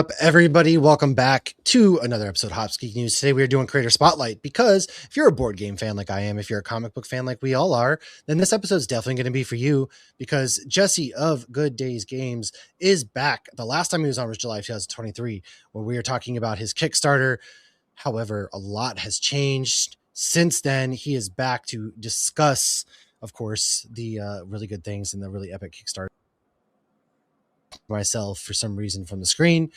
up, everybody? Welcome back to another episode of hopsgeeknews. Today we are doing Creator Spotlight because if you're a board game fan like I am, if you're a comic book fan like we all are, then this episode is definitely going to be for you because Jesse of GoodDay's Games is back. The last time he was on was July 2023, where we were talking about his Kickstarter. However, a lot has changed since then. He is back to discuss, of course, the really good things and the really epic Kickstarter. Myself for some reason from the screen.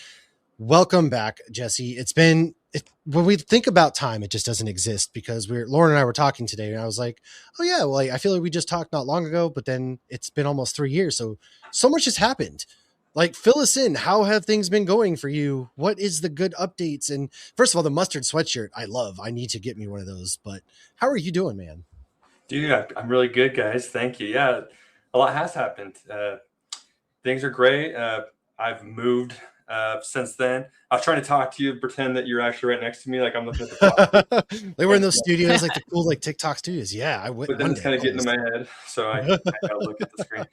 Welcome back, Jesse. When we think about time, it just doesn't exist because Lauren and I were talking today and I was like, oh yeah, well, I feel like we just talked not long ago, but then it's been almost 3 years. So much has happened. Like, fill us in. How have things been going for you? What is the good updates? And first of all, the mustard sweatshirt, I love. I need to get me one of those, but how are you doing, man? Dude, I'm really good, guys. Thank you. Yeah, a lot has happened. Things are great. I've moved since then. I was trying to talk to you, pretend that you're actually right next to me, like I'm looking at the clock. They were in those studios, like the cool, like TikTok studios. Yeah, I would. But then it's kind of getting in my head, so I gotta look at the screen.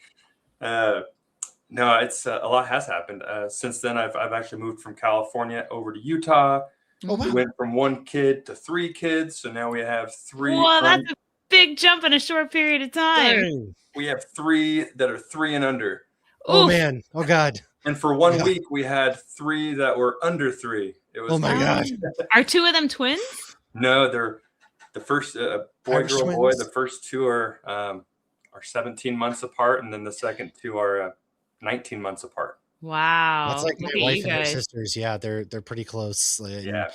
No, it's a lot has happened since then. I've actually moved from California over to Utah. Oh, wow. We went from 1 kid to 3 kids, so now we have 3. Well, that's a big jump in a short period of time. Dang. We have 3 that are 3 and under. Oh, man. Oh, God. And for 1 week, we had 3 that were under 3. It was oh, my God. Are 2 of them twins? No, they're the first boy, girl, twins? boy. The first 2 are 17 months apart, and then the second 2 are 19 months apart. Wow. That's like my wife and her sisters. Yeah, they're pretty close. Yeah.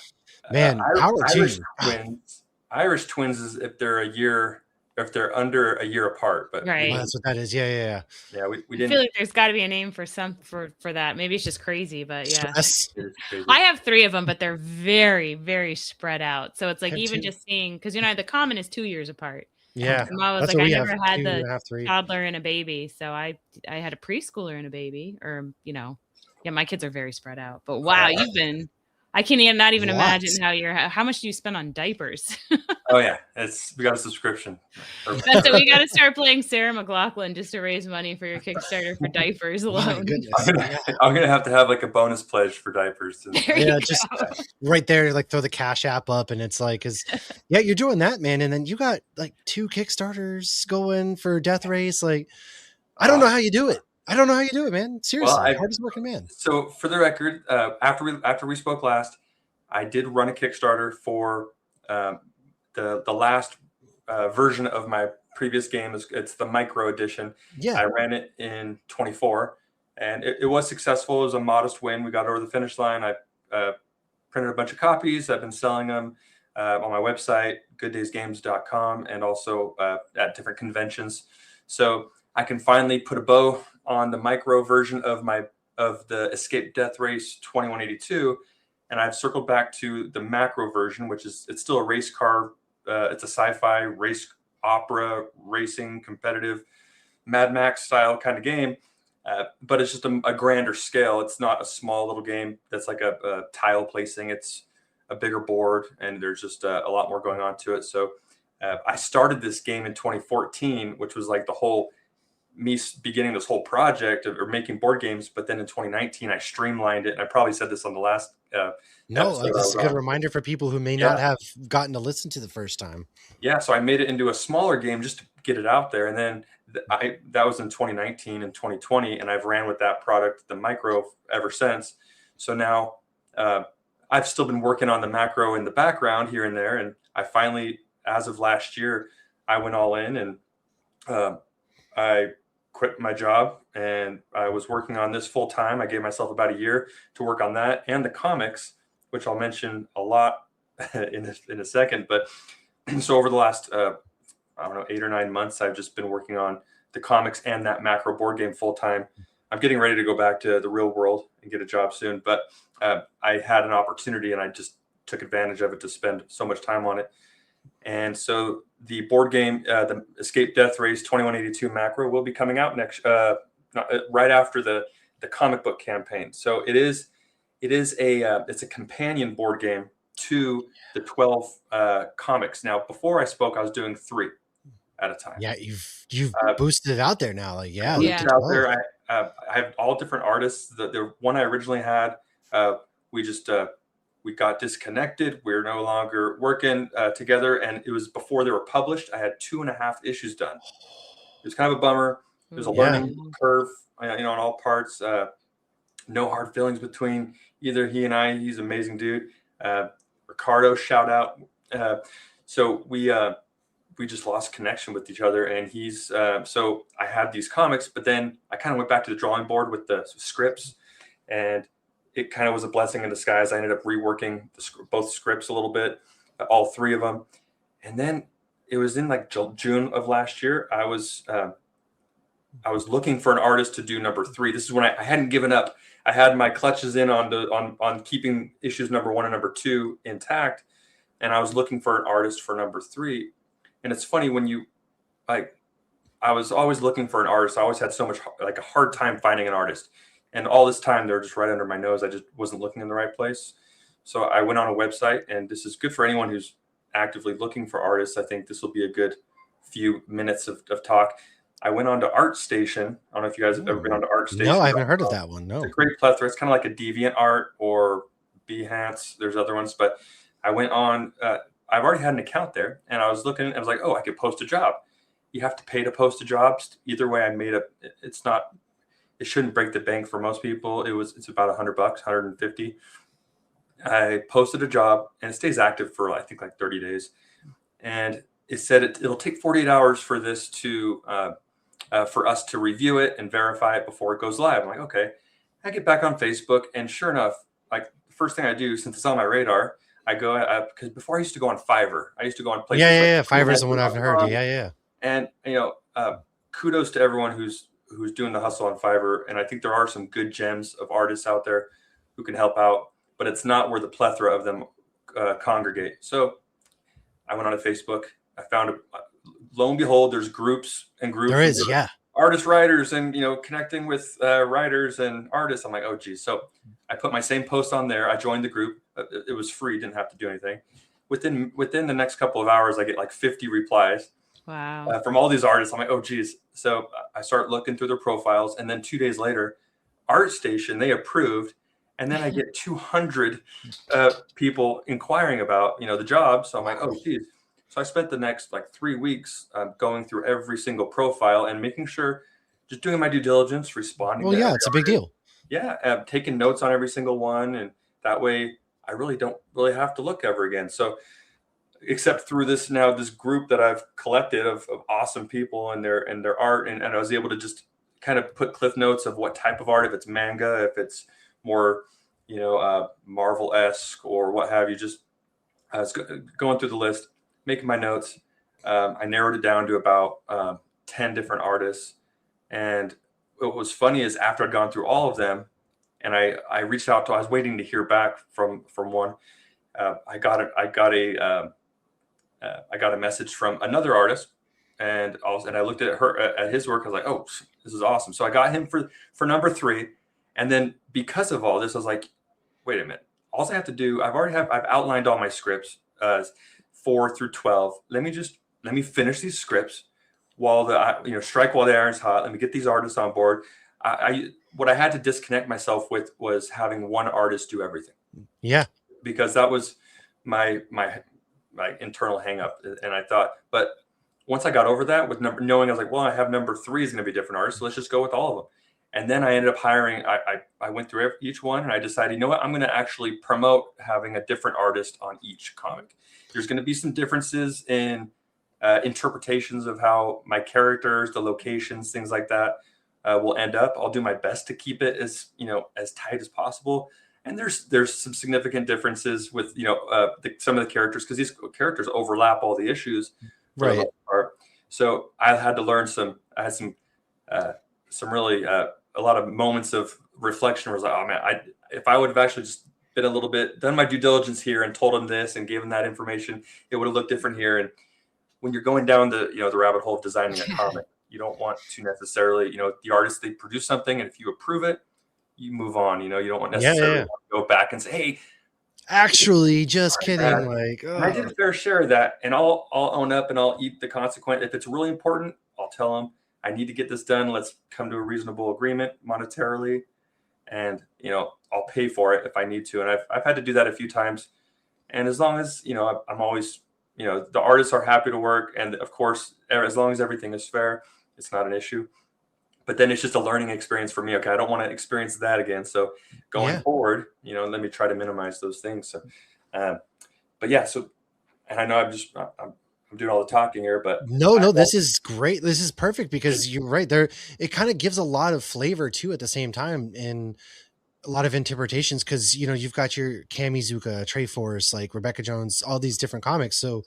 Man, how are Irish you? twins. Irish twins is if they're under a year apart, but right. Well, that's what that is. Yeah. We didn't. I feel like there's got to be a name for that. Maybe it's just crazy, but yeah. Crazy. I have 3 of them, but they're very, very spread out. So it's like even 2. just seeing, because the common is 2 years apart. Yeah, and I was that's like, I what we never have, had 2 the and a half, 3. toddler and a baby, so I had a preschooler and a baby, or yeah, my kids are very spread out. But wow, I can't not even imagine how much do you spend on diapers? Oh yeah, we got a subscription. That's it. We got to start playing Sarah McLachlan just to raise money for your Kickstarter for diapers alone. I'm gonna have to have like a bonus pledge for diapers. Just right there, like throw the Cash App up, and it's like, yeah, you're doing that, man. And then you got like 2 Kickstarters going for Death Race. Like, I don't know how you do it. Man. Seriously, hardest working man. So for the record, after we spoke last, I did run a Kickstarter for the last version of my previous game. It's the micro edition. Yeah, I ran it in 24, and it was successful. It was a modest win. We got over the finish line. I printed a bunch of copies. I've been selling them on my website, GoodDaysGames.com, and also at different conventions. So I can finally put a bow on the micro version of the Escape Death Race 2182, and I've circled back to the macro version, which it's still a race car. It's a sci-fi race opera racing competitive Mad Max style kind of game, but it's just a grander scale. It's not a small little game that's like a tile placing. It's a bigger board, and there's just a lot more going on to it. So I started this game in 2014, which was like me beginning this whole project of making board games, but then in 2019 I streamlined it, and I probably said this on the last this is a good reminder for people who may not have gotten to listen to the first time. Yeah, so I made it into a smaller game just to get it out there, and then that was in 2019 and 2020, and I've ran with that product, the micro, ever since. So now I've still been working on the macro in the background here and there, and I finally, as of last year, I went all in, and I quit my job, and I was working on this full time. I gave myself about a year to work on that and the comics, which I'll mention a lot in a second. But so over the last, 8 or 9 months, I've just been working on the comics and that macro board game full time. I'm getting ready to go back to the real world and get a job soon. But I had an opportunity, and I just took advantage of it to spend so much time on it. And so the board game, the Escape Death Race 2182 macro, will be coming out right after the comic book campaign. So it's a companion board game to the 12 comics. Now, before I spoke, I was doing 3 at a time. Yeah, you've boosted it out there now. Like, out there. I have all different artists. The one I originally had we just we got disconnected. We're no longer working together, and it was before they were published. I had 2.5 issues done. It was kind of a bummer. It was a learning curve, on all parts. No hard feelings between either he and I. He's an amazing dude. Ricardo, shout out. So we just lost connection with each other, and he's so I had these comics, but then I kind of went back to the drawing board with the scripts, and it kind of was a blessing in disguise. I ended up reworking both scripts a little bit, all 3 of them, and then it was in like June of last year. I was looking for an artist to do number 3. This is when I hadn't given up. I had my clutches in on keeping issues number 1 and number 2 intact, and I was looking for an artist for number 3. And it's funny when I was always looking for an artist. I always had so much a hard time finding an artist, and all this time they're just right under my nose. I just wasn't looking in the right place. So I went on a website, and this is good for anyone who's actively looking for artists. I think this will be a good few minutes of talk. I went on to ArtStation. I don't know if you guys have ever been on to ArtStation. No, I haven't heard of that one. No. It's a great plethora. It's kind of like a DeviantArt or Behance. There's other ones, but I went on. I've already had an account there, and I was looking. I was like, oh, I could post a job. You have to pay to post a job. Either way, I made up. It's not. It shouldn't break the bank for most people. It's about $100, 150. I posted a job, and it stays active for I think like 30 days. And it said it'll take 48 hours for this to for us to review it and verify it before it goes live. I'm like, okay. I get back on Facebook, and sure enough, like the first thing I do, since it's on my radar, I go because before I used to go on Fiverr. I used to go on places. Yeah. Fiverr's the one I've heard. Yeah. And kudos to everyone who's doing the hustle on Fiverr. And I think there are some good gems of artists out there who can help out, but it's not where the plethora of them congregate. So I went on to Facebook. I found lo and behold, there's groups and groups. There is, yeah. Artists, writers, and connecting with writers and artists. I'm like, oh geez. So I put my same post on there. I joined the group. It was free, didn't have to do anything. Within the next couple of hours, I get like 50 replies. Wow. From all these artists. I'm like, oh geez. So I start looking through their profiles, and then 2 days later, ArtStation, they approved, and then I get 200 people inquiring about the job. So I'm like, oh geez. So I spent the next like 3 weeks going through every single profile and making sure, just doing my due diligence, responding. Well, yeah, it's a big deal. Yeah, taking notes on every single one, and that way I really don't have to look ever again. So, except through this group that I've collected of awesome people and their art, and I was able to just kind of put cliff notes of what type of art, if it's manga, if it's more Marvel-esque or what have you. Just I was going through the list, making my notes. I narrowed it down to about 10 different artists. And what was funny is after I'd gone through all of them, and I reached out I was waiting to hear back from one. I got a message from another artist, and I looked at his work. I was like, oh, this is awesome. So I got him for number 3. And then because of all this, I was like, wait a minute. All I have to do, I've outlined all my scripts, 4 through 12. Let me finish these scripts while strike while the iron's hot. Let me get these artists on board. What I had to disconnect myself with was having one artist do everything. Yeah, because that was my internal hang up. And I thought, but once I got over that with knowing, I was like, well, I have number 3 is going to be a different artist. So let's just go with all of them. And then I ended up hiring, I went through each one, and I decided, you know what, I'm going to actually promote having a different artist on each comic. There's going to be some differences in interpretations of how my characters, the locations, things like that will end up. I'll do my best to keep it as tight as possible. And there's some significant differences with some of the characters, because these characters overlap all the issues. Right. So I had to learn I had some really a lot of moments of reflection where I was like, oh man, if I would have actually just been a little bit done my due diligence here and told him this and gave him that information, it would have looked different here. And when you're going down the rabbit hole of designing a comic, you don't want to necessarily, the artist, they produce something, and if you approve it, you move on. You don't want necessarily to go back and say, hey, actually, just kidding. I did a fair share of that, and I'll own up and I'll eat the consequence. If it's really important, I'll tell them I need to get this done. Let's come to a reasonable agreement monetarily, and I'll pay for it if I need to. And I've had to do that a few times. And as long as, I'm always, the artists are happy to work. And of course, as long as everything is fair, it's not an issue. But then it's just a learning experience for me. Okay, I don't want to experience that again. So going forward, let me try to minimize those things. So, but yeah, so, and I know I'm doing all the talking here, but no, this is great. This is perfect because you're right there. It kind of gives a lot of flavor too at the same time, and a lot of interpretations. Cause you've got your Kamizuka, Treforce, like Rebecca Jones, all these different comics. So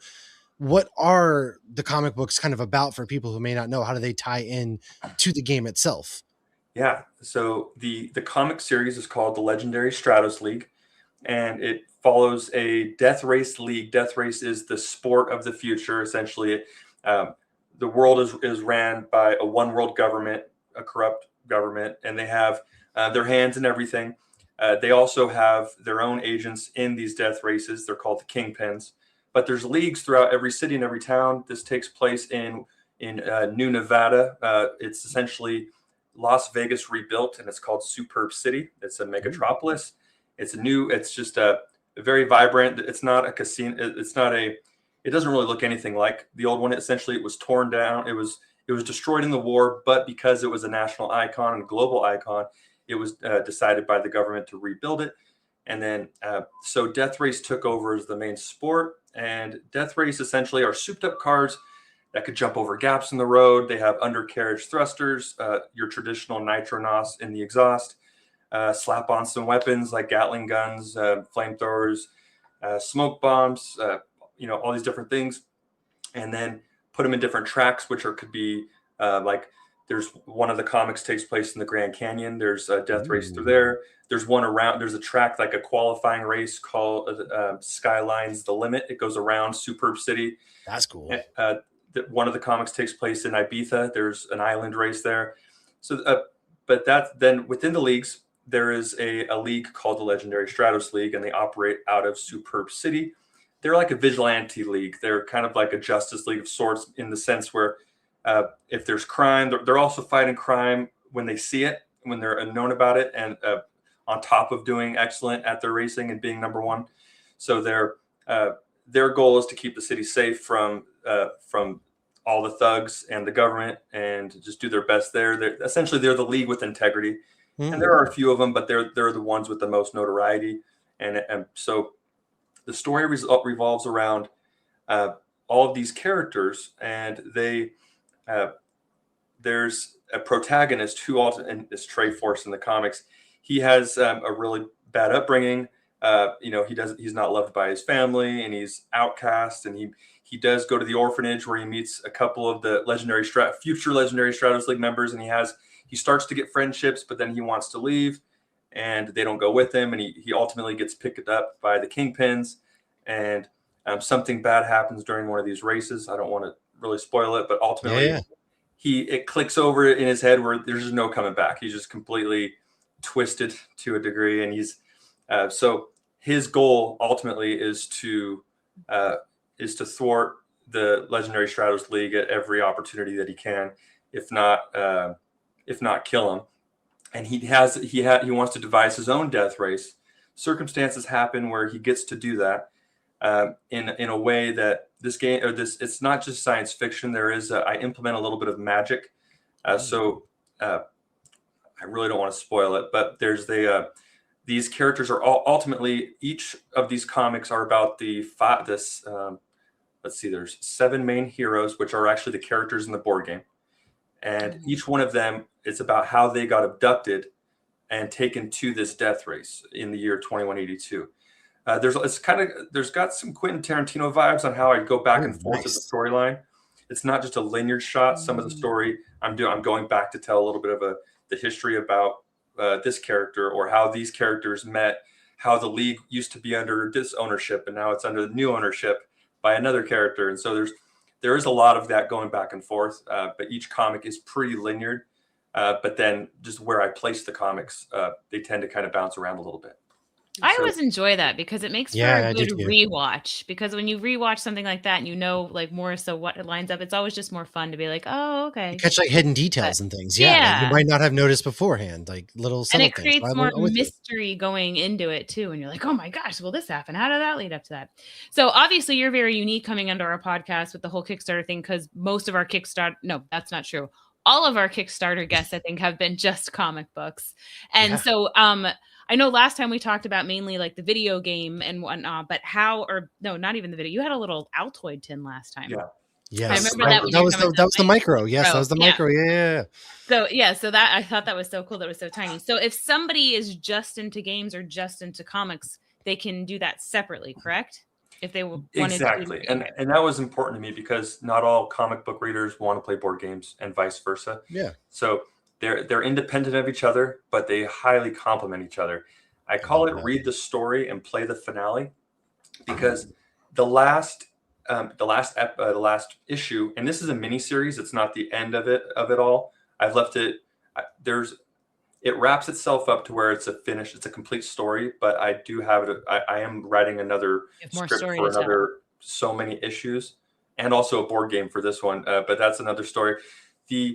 what are the comic books kind of about for people who may not know? How do they tie in to the game itself? Yeah. So the comic series is called the Legendary Stratos League, and it follows a death race league. Death race is the sport of the future. Essentially, the world is ran by a one world government, a corrupt government, and they have their hands in everything. They also have their own agents in these death races. They're called the kingpins. But there's leagues throughout every city and every town. This takes place in New Nevada. It's essentially Las Vegas rebuilt, and it's called Superb City. It's a megatropolis. It's just a very vibrant. It's not a casino. It doesn't really look anything like the old one. Essentially, it was torn down. It was destroyed in the war, but because it was a national icon and global icon, it was decided by the government to rebuild it. And then, so Death Race took over as the main sport. And Death Race essentially are souped up cars that could jump over gaps in the road. They have undercarriage thrusters, your traditional nitro nos in the exhaust, slap on some weapons like Gatling guns, flamethrowers, smoke bombs, all these different things. And then put them in different tracks, which could be like, there's one of the comics takes place in the Grand Canyon. There's a death race through there. There's there's a track, like a qualifying race called Skylines The Limit. It goes around Superb City. That's cool. One of the comics takes place in Ibiza. There's an island race there. So, but then within the leagues, there is a league called the Legendary Stratos League, and they operate out of Superb City. They're like a vigilante league. They're kind of like a Justice League of sorts, in the sense where if there's crime, they're also fighting crime when they see it, when they're known about it, and on top of doing excellent at their racing and being number one. So their goal is to keep the city safe from all the thugs and the government, and just do their best there. They're the league with integrity, and there are a few of them, but they're the ones with the most notoriety. And so the story revolves around all of these characters, and there's a protagonist who also, and is Treforce in the comics. He has a really bad upbringing. He's not loved by his family, and he's outcast, and he does go to the orphanage where he meets a couple of the future Legendary Stratos League members, and he starts to get friendships, but then he wants to leave, and they don't go with him, and he ultimately gets picked up by the kingpins, and something bad happens during one of these races. I don't want to really spoil it, but ultimately it clicks over in his head where there's just no coming back. He's just completely twisted to a degree, and he's so his goal ultimately is to thwart the Legendary Stratos League at every opportunity that he can, if not kill him. And he wants to devise his own death race. Circumstances happen where he gets to do that in a way that it's not just science fiction. I implement a little bit of magic. So I really don't want to spoil it, but there's these characters are ultimately, each of these comics are about let's see, there's 7 main heroes, which are actually the characters in the board game. And each one of them, it's about how they got abducted and taken to this death race in the year 2182. There's got some Quentin Tarantino vibes on how I go back and forth with the storyline. It's not just a linear shot. Some of the story I'm going back to tell a little bit of the history about this character, or how these characters met, how the league used to be under this ownership and now it's under the new ownership by another character. And so there is a lot of that going back and forth, but each comic is pretty linear. But then just where I place the comics, they tend to kind of bounce around a little bit. I always enjoy that because it makes for a good rewatch. Because when you rewatch something like that and you know, like, more so what it lines up, it's always just more fun to be like, oh, okay. You catch like hidden details and things. Yeah. That you might not have noticed beforehand, like little subtle and it things. creates more mystery going into it too. And you're like, oh my gosh, will this happen? How did that lead up to that? So obviously you're very unique coming under our podcast with the whole Kickstarter thing, because most of our Kickstarter, no, that's not true. All of our Kickstarter guests, I think, have been just comic books. And so I know last time we talked about mainly like the video game and whatnot, but not even the video. You had a little Altoid tin last time. Yeah. Yes. I remember that. That was the micro. Yes, that was the micro. Yeah. So that, I thought that was so cool. That was so tiny. So if somebody is just into games or just into comics, they can do that separately, correct? If they wanted exactly. And that was important to me because not all comic book readers want to play board games and vice versa. Yeah. So they're independent of each other, but they highly complement each other. I call it read the story and play the finale, because the last issue, and this is a mini series, it's not the end of it all. I've left it. It wraps itself up to where it's a complete story, but I do have it. I am writing another script for another so many issues, and also a board game for this one. But that's another story. If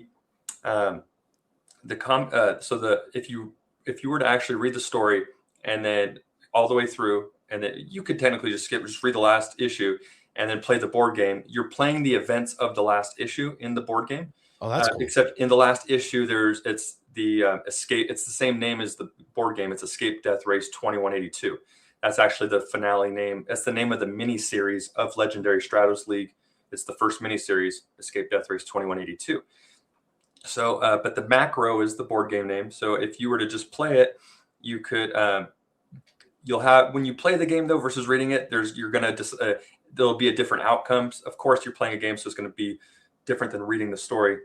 you were to actually read the story and then all the way through, and then you could technically just read the last issue and then play the board game. You're playing the events of the last issue in the board game. Oh, that's cool. Except in the last issue, it's the Escape. It's the same name as the board game. It's Escape Death Race 2182. That's actually the finale name. That's the name of the mini series of Legendary Stratos League. It's the first mini series, Escape Death Race 2182. So, but the macro is the board game name. So if you were to just play it, you could. You'll have, when you play the game though versus reading it, there'll be a different outcomes. Of course, you're playing a game, so it's going to be different than reading the story.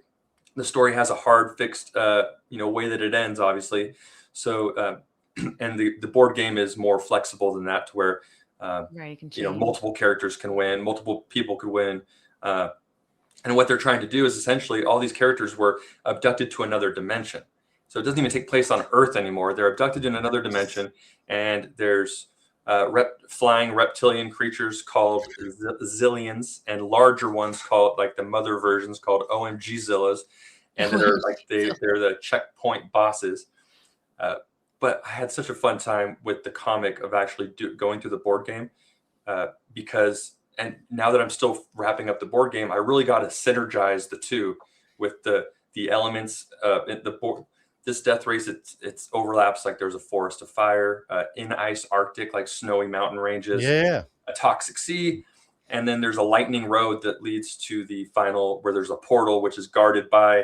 The story has a hard fixed way that it ends, obviously. So and the board game is more flexible than that, to where multiple characters can win, multiple people could win. And what they're trying to do is essentially all these characters were abducted to another dimension. So it doesn't even take place on Earth anymore. They're abducted in another dimension, and there's flying reptilian creatures called Zillions, and larger ones called, like the mother versions, called OMG Zillas, and they're the checkpoint bosses. But I had such a fun time with the comic of actually going through the board game because, and now that I'm still wrapping up the board game, I really got to synergize the two with the elements in the board. This Death Race, it overlaps, like there's a forest of fire, in ice Arctic, like snowy mountain ranges, a toxic sea, and then there's a lightning road that leads to the final, where there's a portal which is guarded by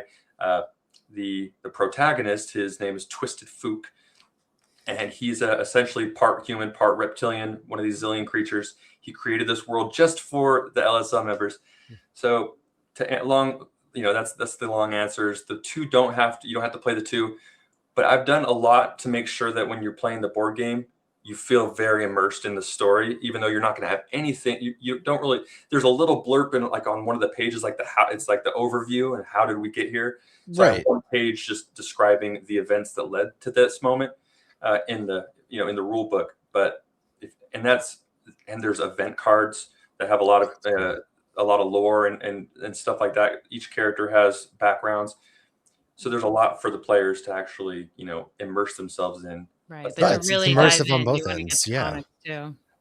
the protagonist. His name is Twisted Fook, and he's essentially part human, part reptilian, one of these Zillion creatures. He created this world just for the LSL members. So that's the long answers. The two you don't have to play the two, but I've done a lot to make sure that when you're playing the board game, you feel very immersed in the story, even though you're not going to have anything. You don't really, there's a little blurb in, like on one of the pages, like it's like the overview and how did we get here. So I have one page just describing the events that led to this moment in the rule book. But there's event cards that have a lot of lore and stuff like that. Each character has backgrounds. So there's a lot for the players to actually, immerse themselves in. Right. It's really immersive on both ends. Yeah.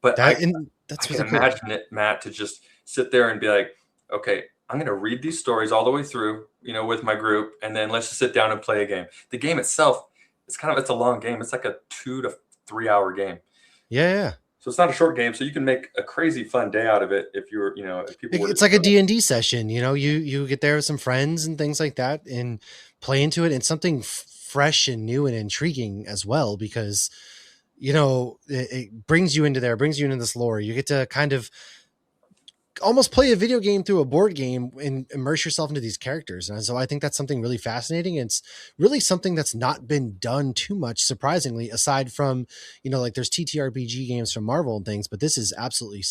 But I can imagine it, Matt, to just sit there and be like, okay, I'm going to read these stories all the way through, with my group, and then let's just sit down and play a game. The game itself, it's a long game. It's like a 2 to 3 hour game. Yeah. So it's not a short game, so you can make a crazy fun day out of it if people. It's like a D&D session. You get there with some friends and things like that, and play into it. And something fresh and new and intriguing as well, because it brings you into this lore. You get to kind of almost play a video game through a board game and immerse yourself into these characters. And so I think that's something really fascinating. It's really something that's not been done too much, surprisingly, aside from, like there's TTRPG games from Marvel and things, but this is absolutely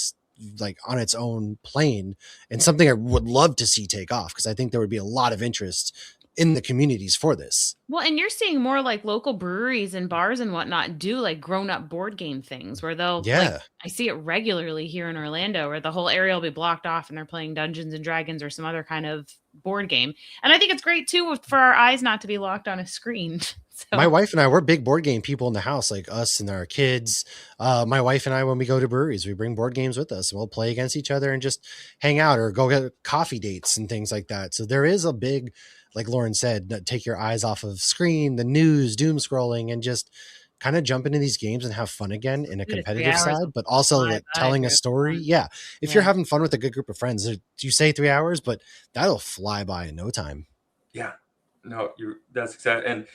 like on its own plane and something I would love to see take off, because I think there would be a lot of interest in the communities for this. Well, and you're seeing more like local breweries and bars and whatnot do like grown-up board game things where they'll like, Yeah. I see it regularly here in Orlando where the whole area will be blocked off and they're playing Dungeons and Dragons or some other kind of board game. And I think it's great too for our eyes not to be locked on a screen. My So wife and I, we're big board game people in the house, like us and our kids. My wife and I, when we go to breweries, we bring board games with us and we'll play against each other and just hang out or go get coffee dates and things like that. So there is a big, like Lauren said, take your eyes off of screen, the news, doom scrolling, and just kind of jump into these games and have fun again in a 2 to 3 competitive hours will side, but also fly like by telling a if you're story. having fun. Yeah. If Yeah. you're having fun with a good group of friends, you say 3 hours, but that'll fly by in no time. Yeah, no, that's exactly. And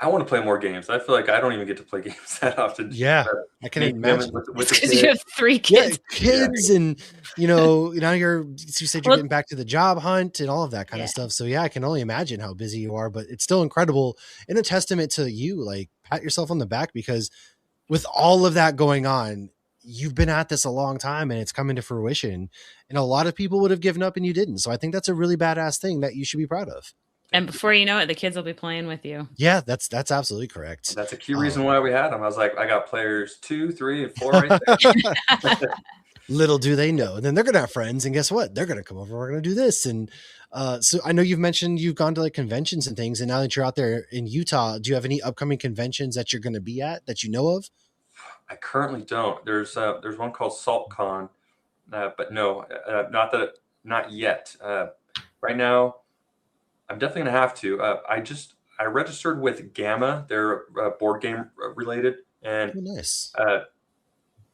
I want to play more games. I feel like I don't even get to play games that often. Yeah, I can Make them imagine. with the Because you kids. have 3 Yeah, kids. kids, and now you said you're Well- getting back to the job hunt and all of that kind of Yeah. stuff. So yeah, I can only imagine how busy you are, but it's still incredible and a testament to you. Like, pat yourself on the back, because with all of that going on, you've been at this a long time and it's coming to fruition. And a lot of people would have given up and you didn't. So I think that's a really badass thing that you should be proud of. And before you know it, the kids will be playing with you. Yeah, that's absolutely correct. That's a key reason why we had them. I was like, I got players 2, 3, and 4 right there. Little do they know. And then they're gonna have friends, and guess what? They're gonna come over. We're gonna do this. And so I know you've mentioned you've gone to like conventions and things, and now that you're out there in Utah, do you have any upcoming conventions that you're gonna be at that you know of? I currently don't. There's one called SaltCon, but no, not yet. Right now, I'm definitely gonna have to. I registered with Gamma. They're board game related, and Oh, nice.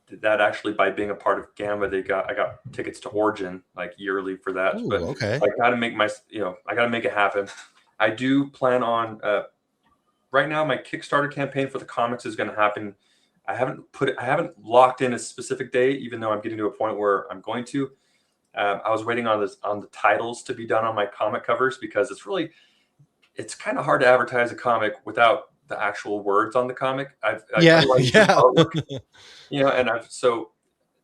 that actually, by being a part of Gamma, I got tickets to Origin like yearly for that. Ooh, But okay. I got to make I got to make it happen. I do plan on right now. My Kickstarter campaign for the comics is going to happen. I haven't locked in a specific date, even though I'm getting to a point where I'm going to. I was waiting on the titles to be done on my comic covers, because it's kind of hard to advertise a comic without the actual words on the comic. Yeah. So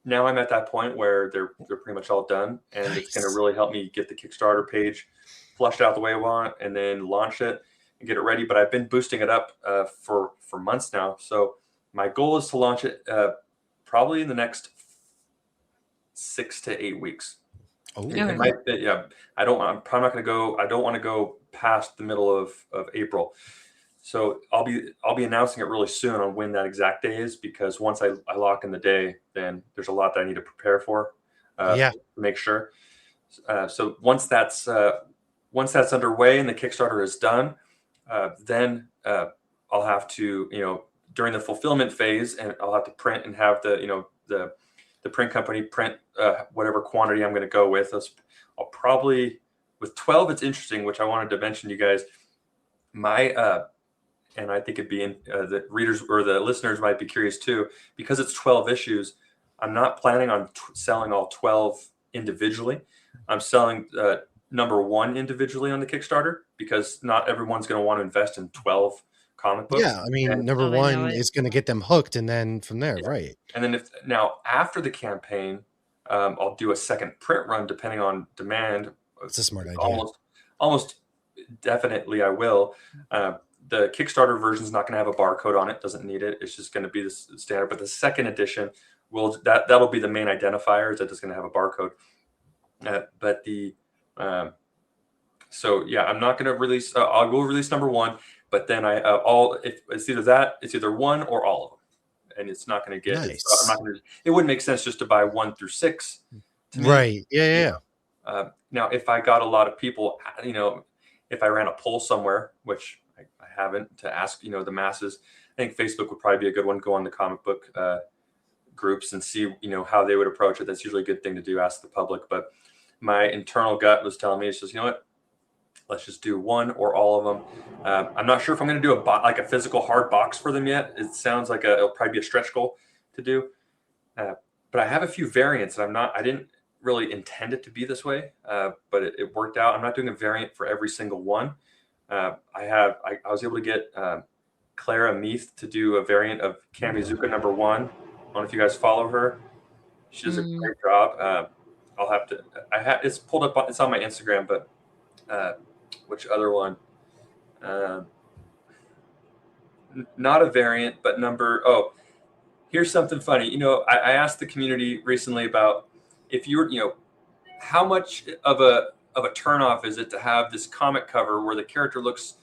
now I'm at that point where they're pretty much all done, and it's going to really help me get the Kickstarter page flushed out the way I want, and then launch it and get it ready. But I've been boosting it up for months now. So my goal is to launch it probably in the next 6 to 8 weeks. Oh, It might, yeah. I'm probably not going to go. I don't want to go past the middle of April. So I'll be announcing it really soon on when that exact day is, because once I lock in the day, then there's a lot that I need to prepare for. To make sure. So once that's underway and the Kickstarter is done, then I'll have to, during the fulfillment phase, and I'll have to print and have the print company print whatever quantity I'm going to go with. I'll probably, with 12, it's interesting, which I wanted to mention to you guys. And I think it'd be the readers or the listeners might be curious too, because it's 12 issues. I'm not planning on selling all 12 individually. I'm selling number 1 individually on the Kickstarter, because not everyone's going to want to invest in 12 comic books. Yeah, I mean, number 1 is going to get them hooked, and then from there, right? And then now after the campaign, I'll do a second print run depending on demand. It's a smart idea. Almost definitely I will. The Kickstarter version is not going to have a barcode on it. Doesn't need it. It's just going to be the standard. But the second edition that'll be the main identifier, is that it's going to have a barcode. So yeah, I'm not going to release. I will release number 1, but then it's either 1 or all of them, and it's not going to get. Nice. It wouldn't make sense just to buy 1 through 6. Right. Yeah. Now, if I got a lot of people, if I ran a poll somewhere, which I haven't, to ask, the masses, I think Facebook would probably be a good one. Go on the comic book groups and see, how they would approach it. That's usually a good thing to do, ask the public. But my internal gut was telling me, it's just, let's just do 1 or all of them. I'm not sure if I'm going to do a physical hard box for them yet. It sounds like it'll probably be a stretch goal to do. But I have a few variants, and I didn't really intend it to be this way, but it worked out. I'm not doing a variant for every single one. I was able to get Clara Meath to do a variant of Kamizuka number 1. I don't know if you guys follow her. She does a great job. I'll have to. It's pulled up. It's on my Instagram, but which other one? Not a variant, but here's something funny. You know, I asked the community recently about if you were, you know, how much of a turnoff is it to have this comic cover where the character looks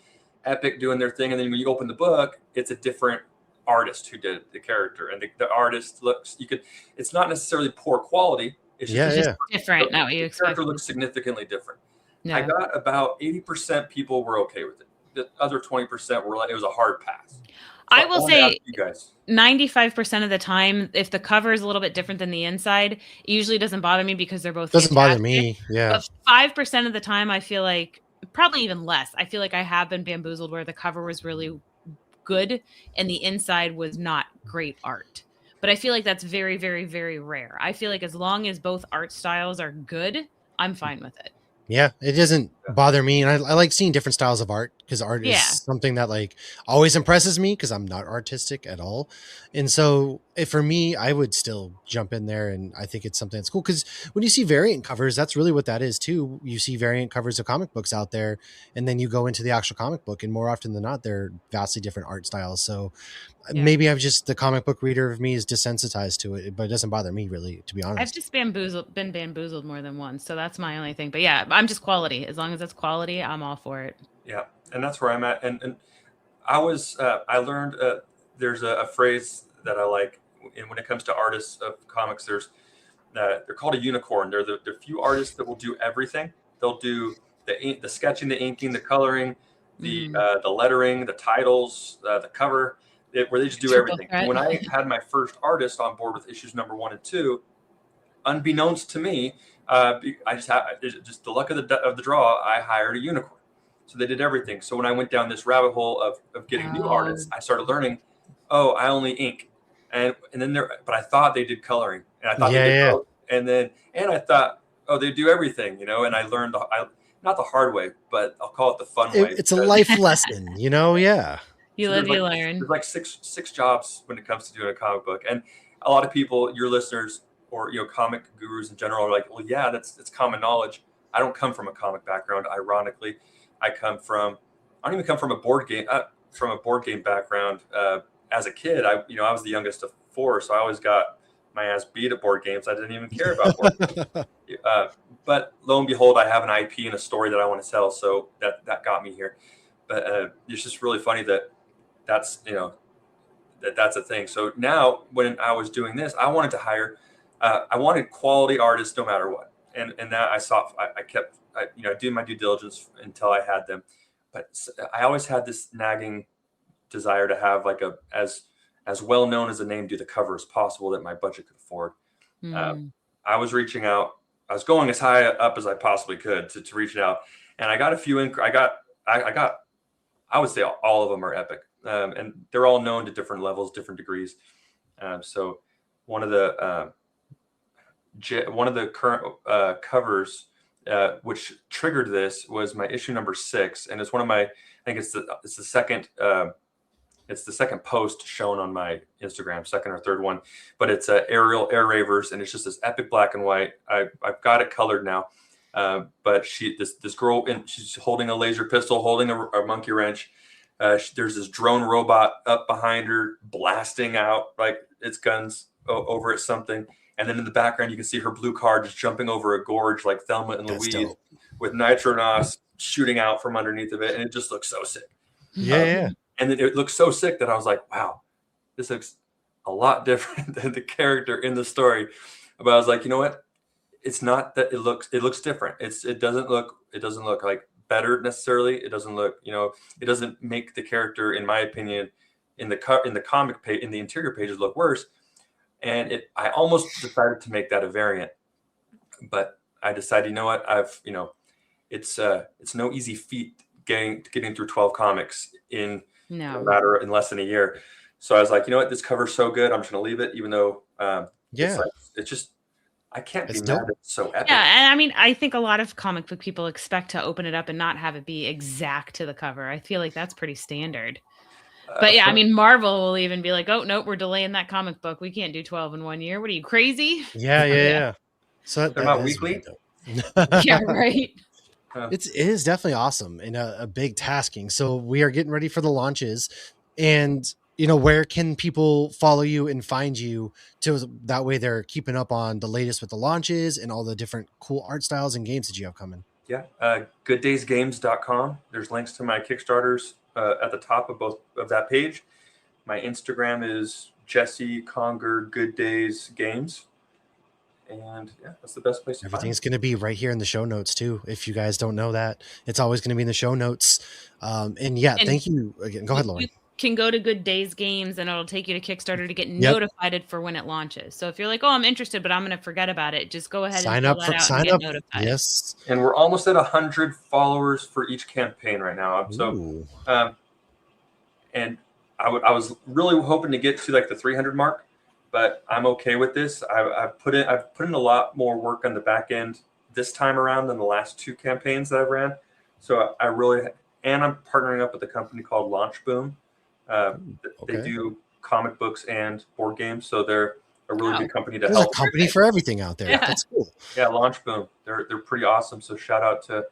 epic doing their thing, and then when you open the book, it's a different artist who did the character, and the artist looks, it's not necessarily poor quality. It's just different. Now you expect character looks significantly different. Yeah. I got about 80% people were okay with it. The other 20% were like, it was a hard pass. So I will say you guys, 95% of the time, if the cover is a little bit different than the inside, it usually doesn't bother me because they're both doesn't fantastic. bother me. Yeah. But 5% of the time, I feel like, probably even less, I feel like I have been bamboozled where the cover was really good and the inside was not great art. But I feel like that's very, very, very rare. I feel like as long as both art styles are good, I'm fine with it. Yeah, it doesn't bother me. And I like seeing different styles of art because art is something that like always impresses me because I'm not artistic at all. And so for me, I would still jump in there, and I think it's something that's cool because when you see variant covers, that's really what that is too. You see variant covers of comic books out there, and then you go into the actual comic book, and more often than not, they're vastly different art styles. So maybe the comic book reader of me is desensitized to it, but it doesn't bother me really, to be honest. I've just been bamboozled more than once. So that's my only thing. But yeah, I'm just quality. As long as it's quality, I'm all for it. Yeah. And that's where I'm at. And I learned there's a phrase that I like, and when it comes to artists of comics, they're called a unicorn. They're the few artists that will do everything. They'll do the sketching, the inking, the coloring, the lettering, the titles, the cover, where they just do everything. When I had my first artist on board with issues number 1 and 2, unbeknownst to me, just the luck of the draw, I hired a unicorn. So they did everything. So when I went down this rabbit hole of getting new artists, I started learning, I only ink. And then but I thought they did coloring, and I thought they did both. And I thought, they do everything, and I learned not the hard way, but I'll call it the fun way. It's a life lesson, Yeah. You live, you learn. There's like six jobs when it comes to doing a comic book. And a lot of people, your listeners or, comic gurus in general are like, well, yeah, it's common knowledge. I don't come from a comic background. Ironically, I don't even come from a board game background. As a kid, I was the youngest of 4, so I always got my ass beat at board games. I didn't even care about board games. But lo and behold, I have an IP and a story that I want to tell. So that got me here. But it's just really funny that's a thing. So now when I was doing this, I wanted to hire, I wanted quality artists no matter what. And that I did my due diligence until I had them. But I always had this nagging desire to have like as well known as a name do the cover as possible that my budget could afford. I was reaching out. I was going as high up as I possibly could to reach out, and I got a few. I would say all of them are epic, and they're all known to different levels, different degrees. So one of the current covers which triggered this was my issue number 6, and it's one of my. I think it's the second. It's the second post shown on my Instagram, second or third one, but it's Aerial Air Ravers, and it's just this epic black and white. I've got it colored now, but this girl, and she's holding a laser pistol, holding a monkey wrench. There's this drone robot up behind her, blasting out like its guns over at something, and then in the background you can see her blue car just jumping over a gorge like Thelma and Louise, with Nitronos shooting out from underneath of it, and it just looks so sick. Yeah. And then it looks so sick that I was like, wow, this looks a lot different than the character in the story. But I was like, you know what? It's not that it looks different. It doesn't look like better necessarily. It doesn't look, it doesn't make the character, in my opinion, in the comic page, in the interior pages look worse. And I almost decided to make that a variant, but I decided, you know what? It's no easy feat getting through 12 comics in less than a year. So I was like, you know what, this cover's so good, I'm just gonna leave it, even though it's just I can't be mad at it. It's so epic. Yeah, and I mean, I think a lot of comic book people expect to open it up and not have it be exact to the cover. I feel like that's pretty standard. But yeah, I mean, Marvel will even be like, oh nope, we're delaying that comic book. We can't do 12 in 1 year. What are you, crazy? Yeah. So they're not weekly. Yeah, right. It is definitely awesome and a big tasking. So we are getting ready for the launches, and where can people follow you and find you to that way they're keeping up on the latest with the launches and all the different cool art styles and games that you have coming. Yeah, GoodDaysGames.com. There's links to my Kickstarters at the top of both of that page. My Instagram is Jesse Conger Good Days Games. And yeah, that's the best place to find Everything's going to be right here in the show notes too. If you guys don't know that, it's always going to be in the show notes. And thank you again. Go ahead, Lauren. You can go to Good Days Games and it'll take you to Kickstarter to get notified for when it launches. So if you're like, oh, I'm interested, but I'm going to forget about it, just go ahead and sign up. Notified. Yes. And we're almost at 100 followers for each campaign right now. So, and I was really hoping to get to like the 300 mark, but I'm okay with this. I've put in a lot more work on the back end this time around than the last 2 campaigns that I've ran. So I'm partnering up with a company called Launch Boom. They do comic books and board games, so they're a really good company to help. There's a company for everything out there. Yeah. That's cool. Yeah, Launch Boom. They're pretty awesome. So shout out to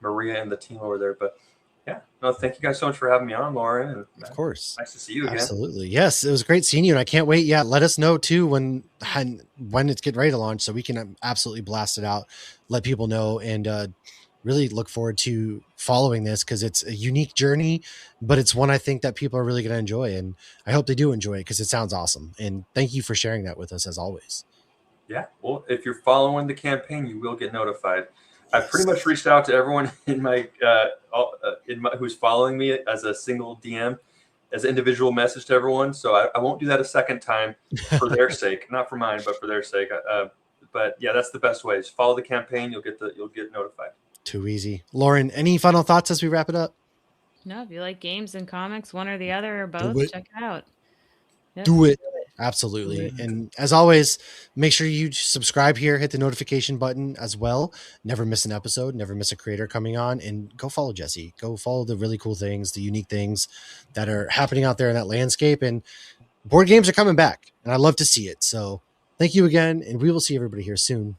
Maria and the team over there. But yeah, no, thank you guys so much for having me on, Lauren. And, of course, nice to see you again. Absolutely, yes, it was great seeing you, and I can't wait. Yeah, let us know too when it's getting ready to launch, so we can absolutely blast it out, let people know, and really look forward to following this because it's a unique journey, but it's one I think that people are really going to enjoy, and I hope they do enjoy it because it sounds awesome. And thank you for sharing that with us as always. Yeah, well, if you're following the campaign, you will get notified. I've pretty much reached out to everyone in my who's following me as a single DM, as an individual message to everyone. So I won't do that a second time for their sake, not for mine, but for their sake. But yeah, that's the best way. Is follow the campaign. You'll get notified. Too easy. Lauren, any final thoughts as we wrap it up? No, if you like games and comics, one or the other or both, check it out. Yep. Do it. Absolutely. And as always, make sure you subscribe here, hit the notification button as well. Never miss an episode, never miss a creator coming on, and go follow Jesse. Go follow the really cool things, the unique things that are happening out there in that landscape. And board games are coming back, and I love to see it. So thank you again, and we will see everybody here soon.